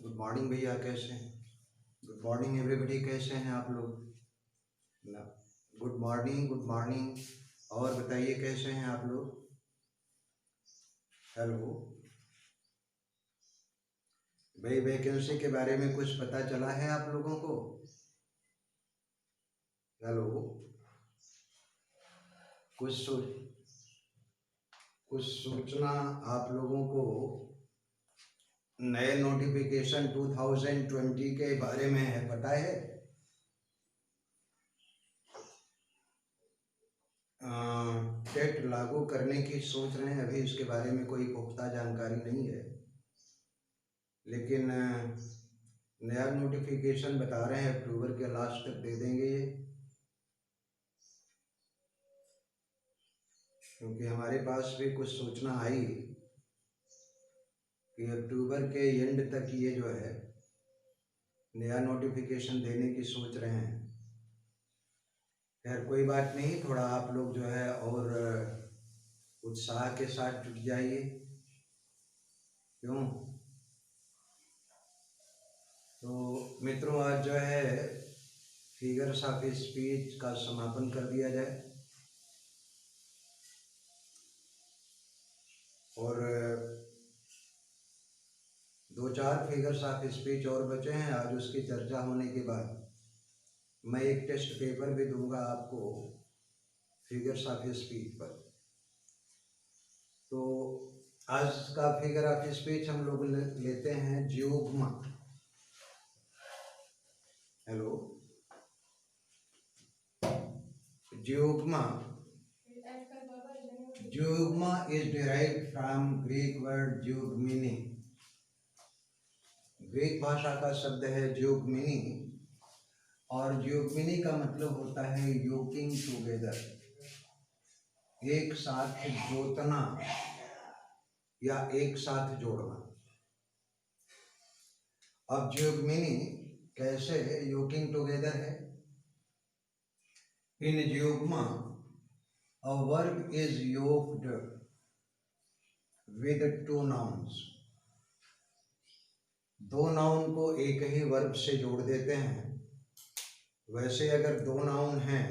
Good morning भैया, कैसे हैं? गुड मॉर्निंग एवरीबॉडी, कैसे हैं आप लोग ना? Good morning, good morning. और बताइए कैसे हैं आप लोग? हेलो भाई, वैकेंसी के बारे में कुछ पता चला है आप लोगों को? हेलो, कुछ सूचना आप लोगों को नए नोटिफिकेशन 2020 के बारे में है, पता है? टेट लागू करने की सोच रहे हैं, अभी इसके बारे में कोई पुख्ता जानकारी नहीं है, लेकिन नया नोटिफिकेशन बता रहे हैं अक्टूबर के लास्ट तक दे देंगे ये, क्योंकि हमारे पास भी कुछ सूचना आई कि अक्टूबर के एंड तक ये जो है नया नोटिफिकेशन देने की सोच रहे हैं। खैर कोई बात नहीं, थोड़ा आप लोग जो है और उत्साह के साथ जुट जाइए। क्यों? तो मित्रों, आज जो है फिगर्स ऑफ स्पीच का समापन कर दिया जाए और दो चार फिगर्स ऑफ स्पीच और बचे हैं। आज उसकी चर्चा होने के बाद मैं एक टेस्ट पेपर भी दूंगा आपको फिगर्स ऑफ स्पीच पर। तो आज का फिगर ऑफ स्पीच हम लोग लेते हैं zeugma. Hello, zeugma. Zeugma is derived from Greek word ज्योग्मिनी। ग्रीक भाषा का शब्द है ज्योग्मिनी, और ज्योग्मिनी का मतलब होता है योकिंग टुगेदर, एक साथ जोतना या एक साथ जोड़ना। अब ज्योग्मिनी कैसे योकिंग टुगेदर है? इन ज्योग्मा a verb is yoked with two nouns। दो नाउन को एक ही वर्ब से जोड़ देते हैं। वैसे अगर दो नाउन हैं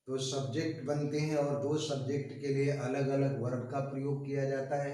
तो सब्जेक्ट बनते हैं और दो सब्जेक्ट के लिए अलग अलग वर्ब का प्रयोग किया जाता है।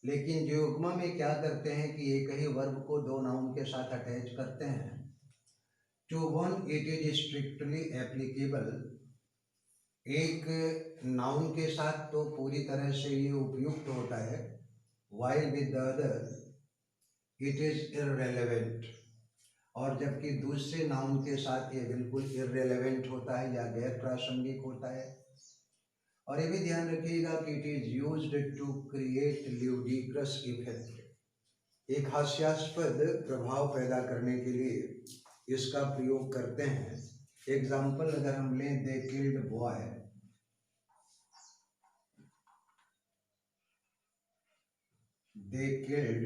लेकिन ज्योग्मा में क्या करते हैं कि एक ही वर्ब को दो नाउन के साथ अटैच करते हैं। To one it is strictly applicable. एक नाउन के साथ तो पूरी तरह से ये उपयुक्त होता है, while with the other it is irrelevant। और जबकि दूसरे नाउन के साथ ये बिल्कुल irrelevant होता है या गैर प्रासंगिक होता है। और ये भी ध्यान रखिएगा कि it is used to create ludicrous effect। एक हास्यास्पद प्रभाव पैदा करने के लिए इसका प्रयोग करते हैं। एग्जाम्पल अगर हम लें, they killed boy. They killed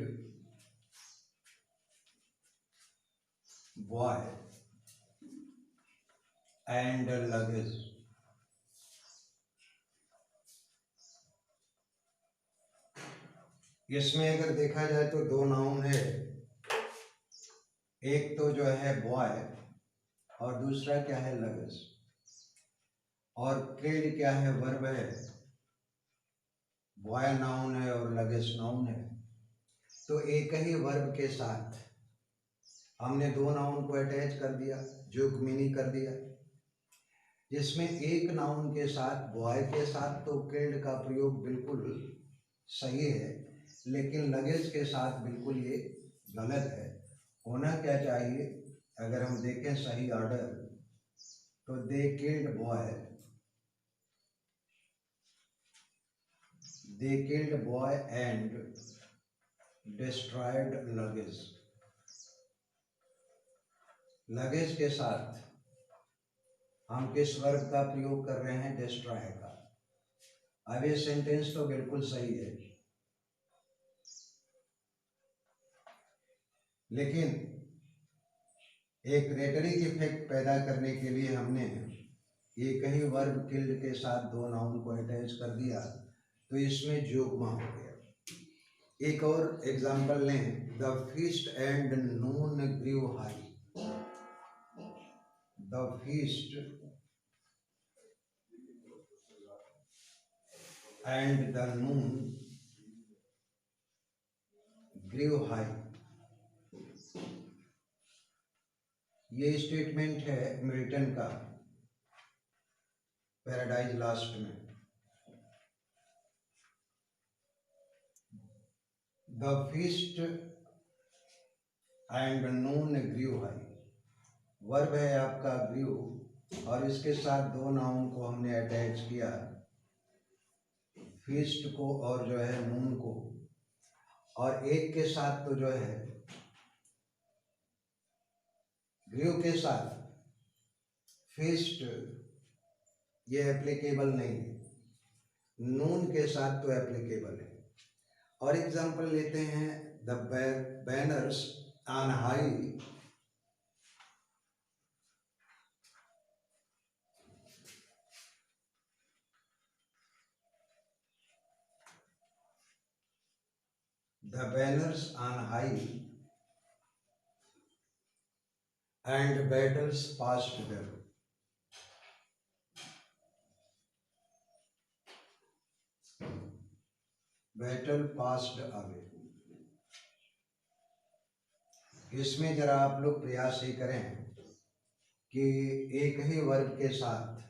boy and luggage। इसमें अगर देखा जाए तो दो नाउन है, एक तो जो है बॉय और दूसरा क्या है, लगेज। और किल्ड क्या है, वर्ब है। बॉय नाउन है और लगेज नाउन है। तो एक ही वर्ब के साथ हमने दो नाउन को अटैच कर दिया, ज्योग्मिनी कर दिया, जिसमें एक नाउन के साथ बॉय के साथ तो किल्ड का प्रयोग बिल्कुल सही है, लेकिन लगेज के साथ बिल्कुल ये गलत है। होना क्या चाहिए, अगर हम देखें सही ऑर्डर, तो they killed boy, they killed boy and destroyed luggage. Luggage के साथ हम किस वर्ब का प्रयोग कर रहे हैं, डिस्ट्रॉय का। अब ये सेंटेंस तो बिल्कुल सही है, लेकिन एक रेटरिक इफेक्ट पैदा करने के लिए हमने एक ही वर्ब किल्ड के साथ दो नाउन को अटैच कर दिया, तो इसमें ज्योग्मा हो गया। एक और एग्जाम्पल लें, the feast and noon grieve high. The feast and the noon grieve high. ये स्टेटमेंट है मिल्टन का पैराडाइज लास्ट में। The feast and noon grieve high, verb है आपका ग्रीव और इसके साथ दो नाउन को हमने अटैच किया, फीस्ट को और जो है नून को, और एक के साथ तो जो है ग्रीव के साथ फीस्ट ये एप्लीकेबल नहीं है, नून के साथ तो एप्लीकेबल है। और एग्जांपल लेते हैं, the banners on high the banners on high and battles passed them। Battle passed away. इसमें जरा आप लोग प्रयास ही करें कि एक ही वर्ब के साथ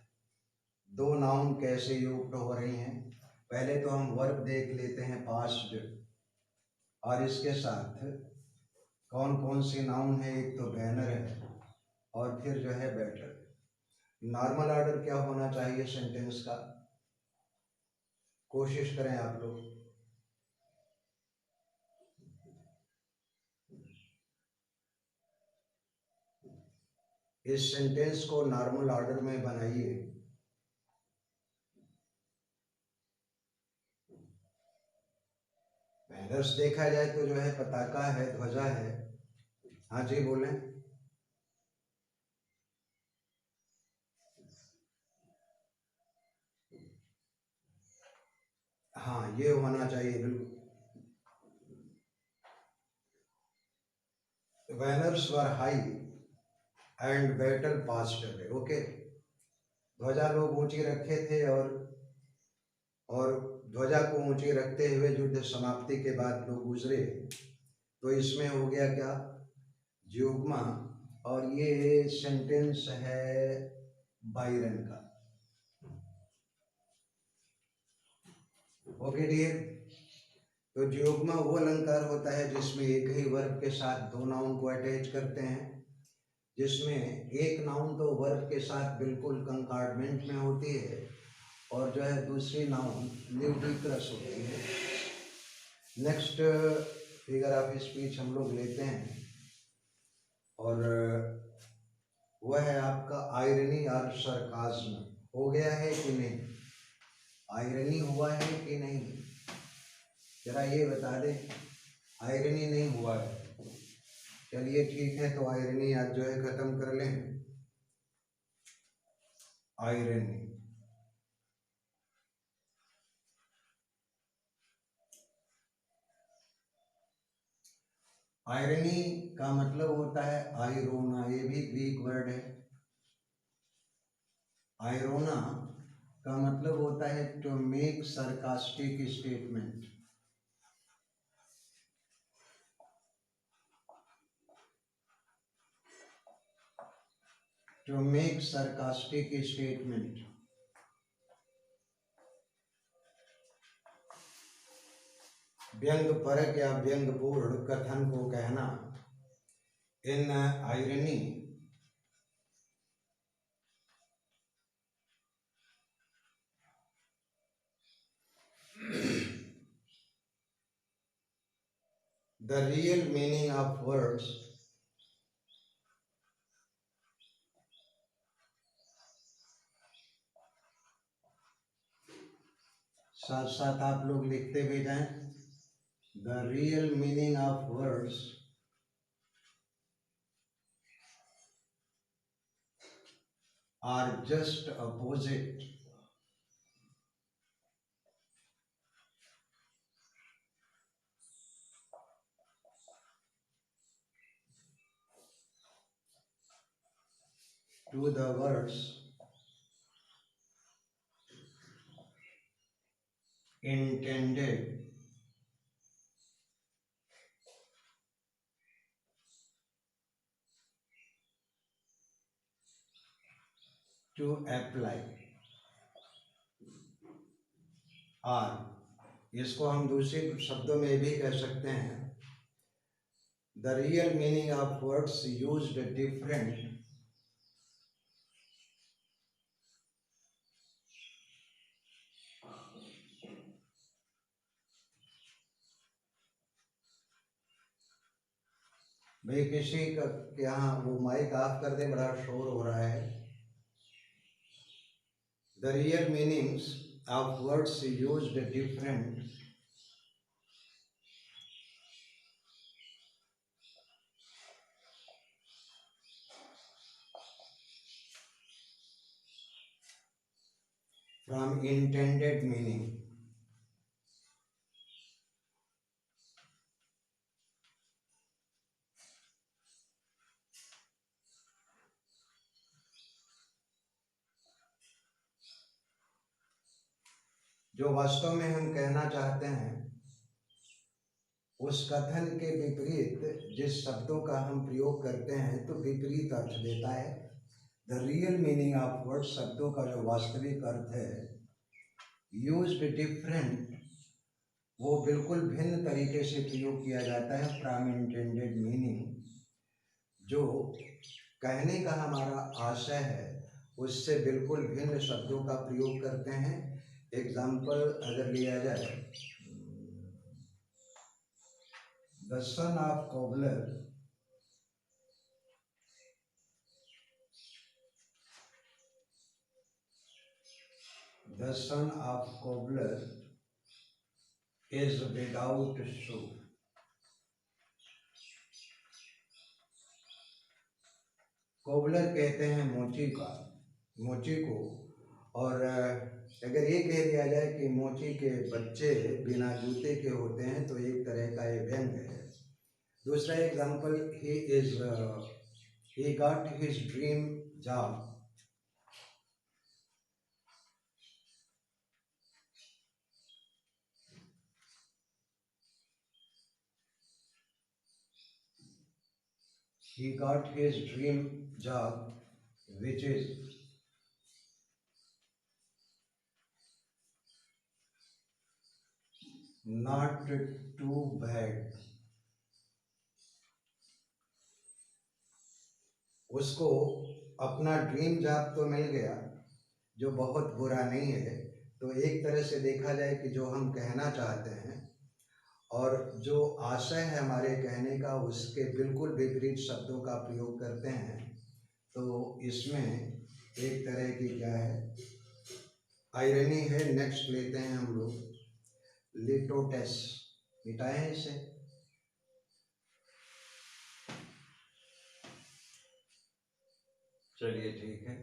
दो नाउन कैसे युक्त हो रही हैं। पहले तो हम वर्ब देख लेते हैं पास्ड, और इसके साथ कौन कौन सी नाउन है। एक तो बैनर है और फिर जो है बैटल। नॉर्मल ऑर्डर क्या होना चाहिए सेंटेंस का, कोशिश करें आप लोग। इस सेंटेंस को नॉर्मल ऑर्डर में बनाइए। बैनर्स देखा जाए तो जो है पताका है, ध्वजा है। हाँ जी बोलें। हाँ ये होना चाहिए बिल्कुल। Banners were high and battle passed away. Okay, ध्वजा लोग ऊंची रखे थे और ध्वजा को ऊंची रखते हुए युद्ध समाप्ति के बाद लोग गुजरे। तो इसमें हो गया क्या, ज्योग्मा। और ये सेंटेंस है बाइरन का। ओके डियर, तो ज्योग्मा वो अलंकार होता है जिसमें एक ही वर्ब के साथ दो नाउन को अटैच करते हैं, जिसमें एक नाउन तो वर्ब के साथ बिल्कुल कंकार्डमेंट में होती है और जो है दूसरी नाउन ल्यूडिक्रस होती है। नेक्स्ट फिगर ऑफ स्पीच हम लोग लेते हैं और वह है आपका आयरनी और सरकाज़्म। हो गया है कि नहीं, आयरनी हुआ है कि नहीं, जरा ये बता दें। आयरनी नहीं हुआ है, चलिए ठीक है, तो आयरनी आज जो है खत्म कर लें। आयरनी, आयरनी का मतलब होता है आयरोना, ये भी ग्रीक वर्ड है। आयरोना का मतलब होता है to make sarcastic statement. To make sarcastic statement, व्यंग परक या व्यंगपूर्ण कथन को कहना। In irony the real meaning of words साथ साथ आप लोग लिखते भी जाएं। The real meaning of words are just opposite to the words intended to apply, और इसको हम दूसरे शब्दों में भी कह सकते हैं, the real meaning of words used different भाई किसी का यहाँ वो माइक ऑफ कर दे, बड़ा शोर हो रहा है। The real meanings of words used different from intended meaning. जो वास्तव में हम कहना चाहते हैं उस कथन के विपरीत जिस शब्दों का हम प्रयोग करते हैं तो विपरीत अर्थ देता है। The real meaning of word, शब्दों का जो वास्तविक अर्थ है, यूज्ड डिफरेंट, वो बिल्कुल भिन्न तरीके से प्रयोग किया जाता है फ्रॉम इंटेंडेड मीनिंग। जो कहने का हमारा आशय है उससे बिल्कुल भिन्न शब्दों का प्रयोग करते हैं। एग्जाम्पल अगर लिया जाए, the son of cobbler the son of cobbler is without shoe. Cobbler कहते हैं मोची को, और अगर ये कह दिया जाए कि मोची के बच्चे बिना जूते के होते हैं तो एक तरह का ये व्यंग है। दूसरा example, he got his dream job। He got his dream job, which is not too bad। उसको अपना ड्रीम जॉब तो मिल गया जो बहुत बुरा नहीं है। तो एक तरह से देखा जाए कि जो हम कहना चाहते हैं और जो आशय है हमारे कहने का उसके बिल्कुल विपरीत शब्दों का प्रयोग करते हैं। तो इसमें एक तरह की क्या है, आयरनी है। नेक्स्ट लेते हैं हम लोग लिटोटेस, मिटाएं इसे। चलिए ठीक है।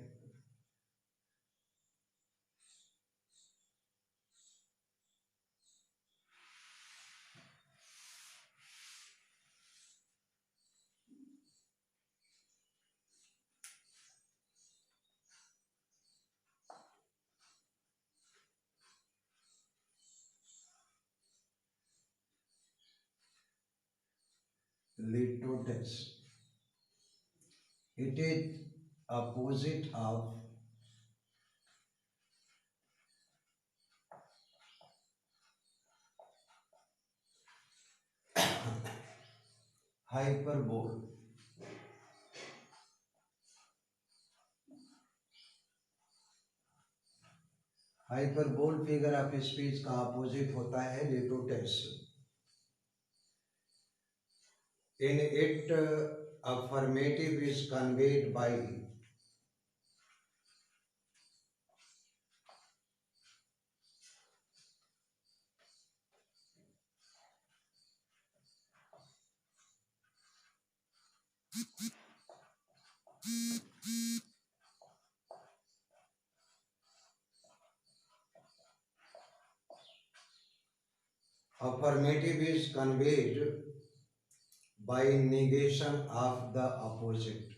Litotes, it is opposite of hyperbole। Hyperbole figure of speech का अपोजिट होता है litotes. In it affirmative is conveyed by negation of the opposite।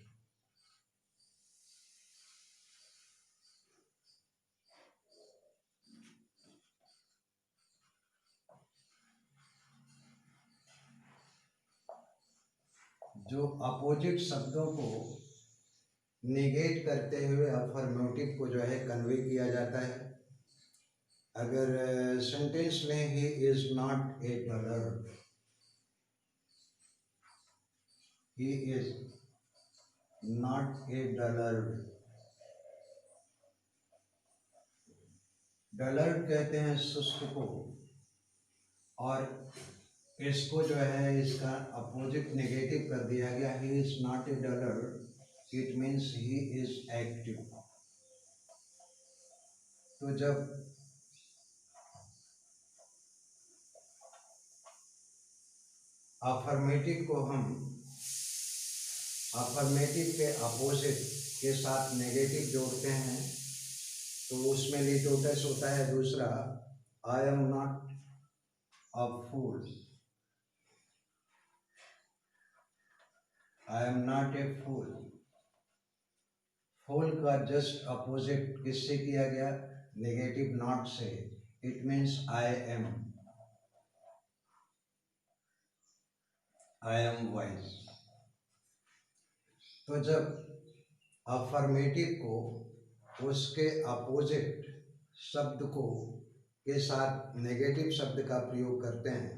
जो अपोजिट शब्दों को निगेट करते हुए अफर्मेटिव को जो है कन्वे किया जाता है। अगर सेंटेंस में he is not a dollar, he is not a dollar, dollar कहते हैं सुस्त को, और इसको जो है इसका अपोजिट नेगेटिव कर दिया गया, he is not a dollar, it means he is active. तो जब अफर्मेटिव को हम अफर्मेटिव के अपोजिट के साथ नेगेटिव जोड़ते हैं तो उसमें लिटोटस होता है दूसरा, I am not a fool, I am not a fool. Fool का जस्ट अपोजिट किससे किया गया? नेगेटिव नॉट से, it means I am wise. तो जब अफर्मेटिव को उसके अपोजिट शब्द को के साथ नेगेटिव शब्द का प्रयोग करते हैं,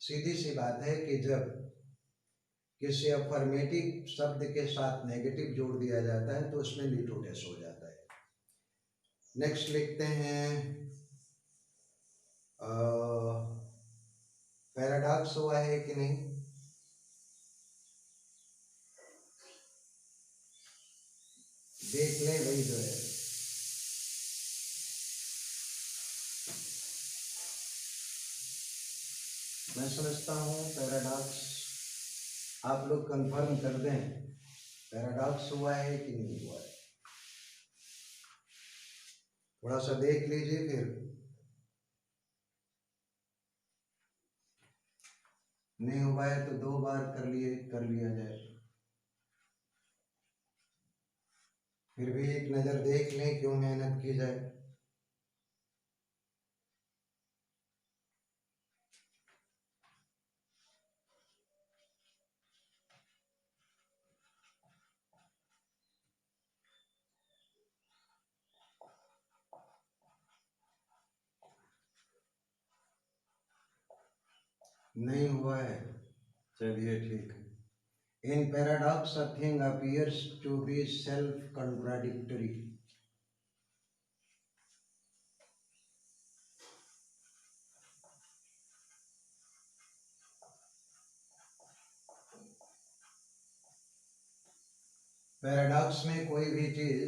सीधी सी बात है कि जब किसी अफर्मेटिव शब्द के साथ नेगेटिव जोड़ दिया जाता है तो उसमें लिटोटस हो जाता है। नेक्स्ट लिखते हैं, पैराडॉक्स हुआ है कि नहीं? देख लें वही जो है, मैं समझता हूँ पैराडॉक्स, आप लोग कंफर्म कर दें पैराडॉक्स हुआ है कि नहीं हुआ है। थोड़ा सा देख लीजिए, फिर नहीं हुआ है तो 2 बार कर लिया जाए। फिर भी एक नज़र देख लें, क्यों मेहनत की जाए। नहीं हुआ है, चलिए ठीक है। In paradox a thing appears to be self contradictory. Paradox में कोई भी चीज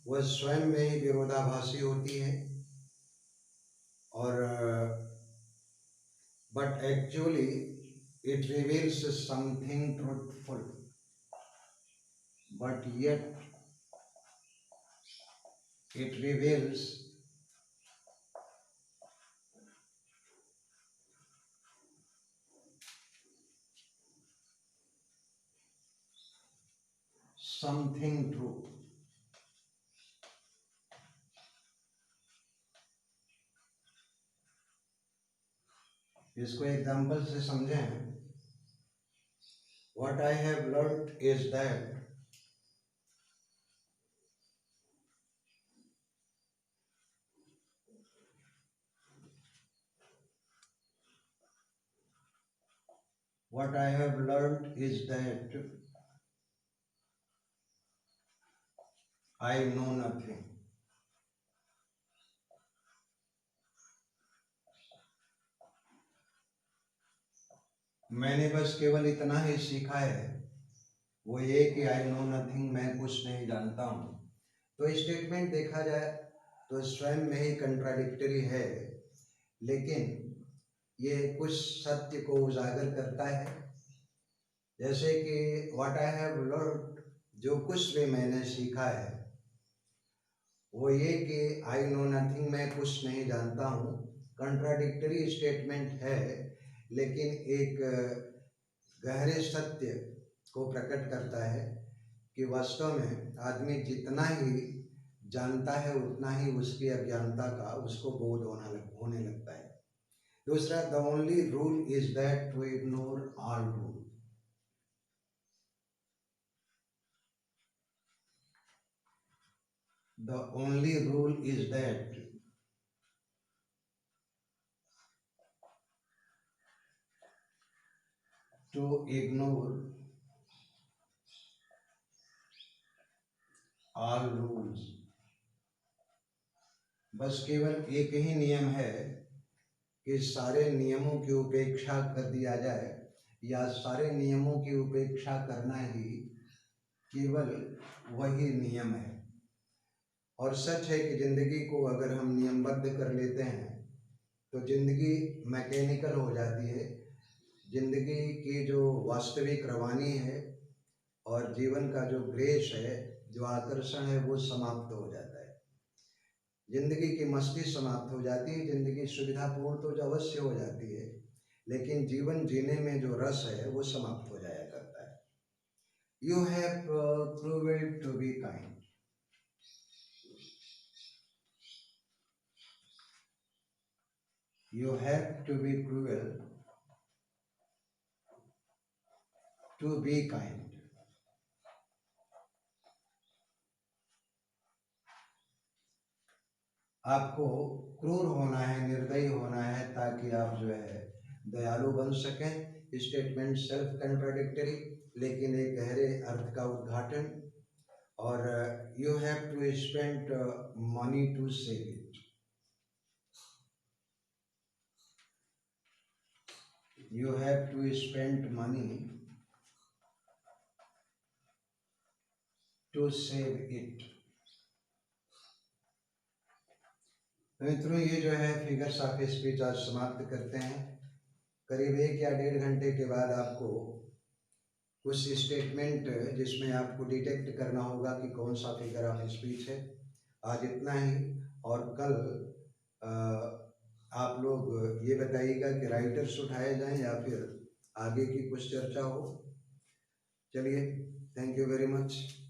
वह स्वयं में ही विरोधाभासी होती है, और but actually it reveals something truthful, but yet it reveals something true। इसको एग्जाम्पल से समझें। What I have learnt is that what I have learnt is that I know nothing। मैंने बस केवल इतना ही सीखा है, वो ये कि आई नो नथिंग, मैं कुछ नहीं जानता हूँ। तो स्टेटमेंट देखा जाए तो स्वयं में ही कंट्राडिक्टरी है, लेकिन ये कुछ सत्य को उजागर करता है। जैसे कि व्हाट आई हैव लर्न, जो कुछ भी मैंने सीखा है, वो ये कि आई नो नथिंग, मैं कुछ नहीं जानता हूँ। कंट्राडिक्टरी स्टेटमेंट है, लेकिन एक गहरे सत्य को प्रकट करता है कि वास्तव में आदमी जितना ही जानता है उतना ही उसकी अज्ञानता का उसको बोध होने लगता है। दूसरा, the only rule is that to ignore all rule. the only rule is that to ignore all rules। बस केवल एक ही नियम है कि सारे नियमों की उपेक्षा कर दिया जाए, या सारे नियमों की उपेक्षा करना ही केवल वही नियम है। और सच है कि जिंदगी को अगर हम नियमबद्ध कर लेते हैं तो जिंदगी मैकेनिकल हो जाती है। जिंदगी की जो वास्तविक रवानी है और जीवन का जो ग्रेस है, जो आकर्षण है, वो समाप्त हो जाता है। जिंदगी की मस्ती समाप्त हो जाती है। जिंदगी सुविधापूर्ण तो जो अवश्य हो जाती है, लेकिन जीवन जीने में जो रस है वो समाप्त हो जाया करता है। You have proved to be kind. You have to be cruel to be kind। आपको क्रूर होना है, निर्दयी होना है, ताकि आप जो है दयालु बन सकें। स्टेटमेंट सेल्फ कंट्राडिक्टरी, लेकिन एक गहरे अर्थ का उद्घाटन। और you have to spend money to save it. You have to spend money to save it। मित्रों, ये जो है फिगर्स ऑफ स्पीच आज समाप्त करते हैं। करीब 1 या 1.5 घंटे के बाद आपको कुछ स्टेटमेंट जिसमें आपको डिटेक्ट करना होगा कि कौन सा फिगर ऑफ स्पीच है। आज इतना ही। और कल आप लोग ये बताइएगा कि राइटर्स उठाए जाएं या फिर आगे की कुछ चर्चा हो। चलिए, थैंक यू वेरी मच।